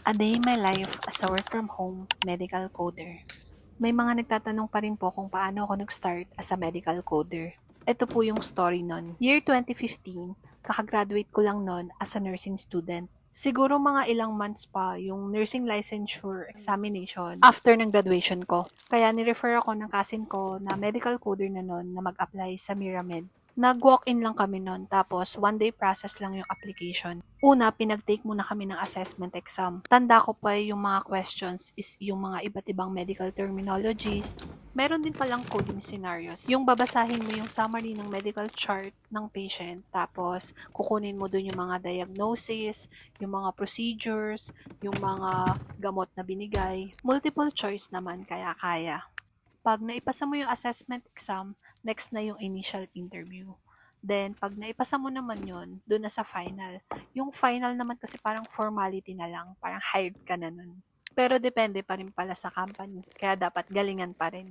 A day in my life as a work from home medical coder. May mga nagtatanong pa rin po kung paano ako nag-start as a medical coder. Ito po yung story nun. Year 2015, kakagraduate ko lang nun as a nursing student. Siguro mga ilang months pa yung nursing licensure examination after ng graduation ko. Kaya ni-refer ako ng cousin ko na medical coder na nun na mag-apply sa Miramed. Nag-walk-in lang kami nun, tapos one day process lang yung application. Una, pinag-take muna kami ng assessment exam. Tanda ko pa yung mga questions is yung mga iba't ibang medical terminologies. Meron din palang coding scenarios. Yung babasahin mo yung summary ng medical chart ng patient, tapos kukunin mo dun yung mga diagnosis, yung mga procedures, yung mga gamot na binigay. Multiple choice naman, kaya kaya. Pag naipasa mo yung assessment exam, next na yung initial interview. Then, pag naipasa mo naman yun, doon na sa final. Yung final naman kasi parang formality na lang, parang hired ka na nun. Pero depende pa rin pala sa company, kaya dapat galingan pa rin.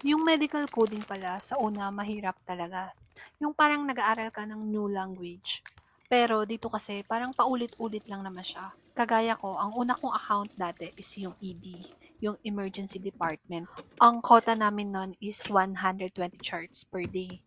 Yung medical coding pala, sa una, mahirap talaga. Yung parang nag-aaral ka ng new language. Pero dito kasi, parang paulit-ulit lang naman siya. Kagaya ko, ang una kong account dati is yung ED, yung Emergency Department. Ang quota namin nun is 120 charts per day.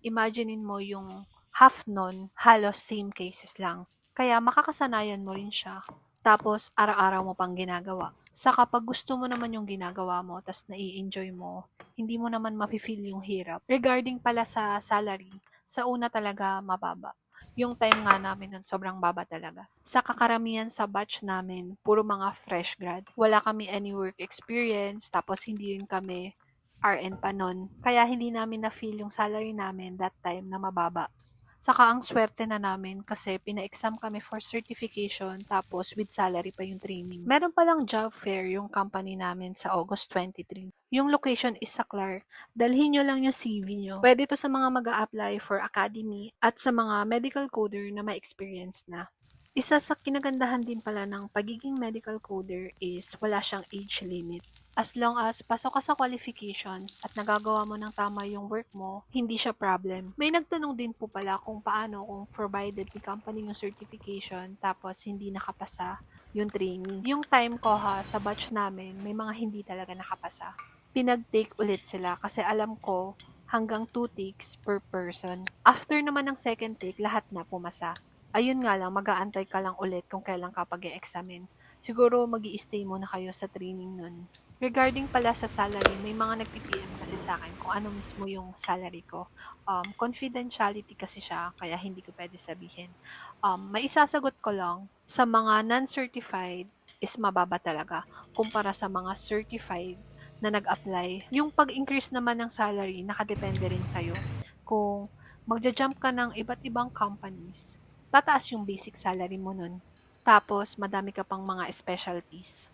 Imaginein mo yung half nun, halos same cases lang. Kaya makakasanayan mo rin siya. Tapos, araw-araw mo pang ginagawa. Sa kapag gusto mo naman yung ginagawa mo, tas nai-enjoy mo, hindi mo naman mafe-feel yung hirap. Regarding pala sa salary, sa una talaga mababa. Yung time nga namin nun, sobrang baba talaga. Sa kakaramihan sa batch namin, puro mga fresh grad. Wala kami any work experience, tapos hindi rin kami RN pa nun. Kaya hindi namin na-feel yung salary namin that time na mababa. Saka ang swerte na namin kasi pina-exam kami for certification tapos with salary pa yung training. Meron palang job fair yung company namin sa August 23. Yung location is sa Clark. Dalhin nyo lang yung CV nyo. Pwede to sa mga mag-a-apply for academy at sa mga medical coder na may experience na. Isa sa kinagandahan din pala ng pagiging medical coder is wala siyang age limit. As long as pasok ka sa qualifications at nagagawa mo ng tama yung work mo, hindi siya problem. May nagtanong din po pala kung paano kung provided ni company yung certification tapos hindi nakapasa yung training. Yung time ko sa batch namin, may mga hindi talaga nakapasa. Pinag-take ulit sila kasi alam ko hanggang 2 takes per person. After naman ng second take, lahat na pumasa. Ayun nga lang, mag-aantay ka lang ulit kung kailan ka pag-e-examine. Siguro mag-i-stay muna kayo sa training nun. Regarding pala sa salary, may mga nag-PM kasi sa akin kung ano mismo yung salary ko. Confidentiality kasi siya, kaya hindi ko pwede sabihin. May isasagot ko lang, sa mga non-certified is mababa talaga kumpara sa mga certified na nag-apply. Yung pag-increase naman ng salary, nakadepende rin sa'yo. Kung magja-jump ka ng iba't ibang companies, tataas yung basic salary mo nun. Tapos, madami ka pang mga specialties.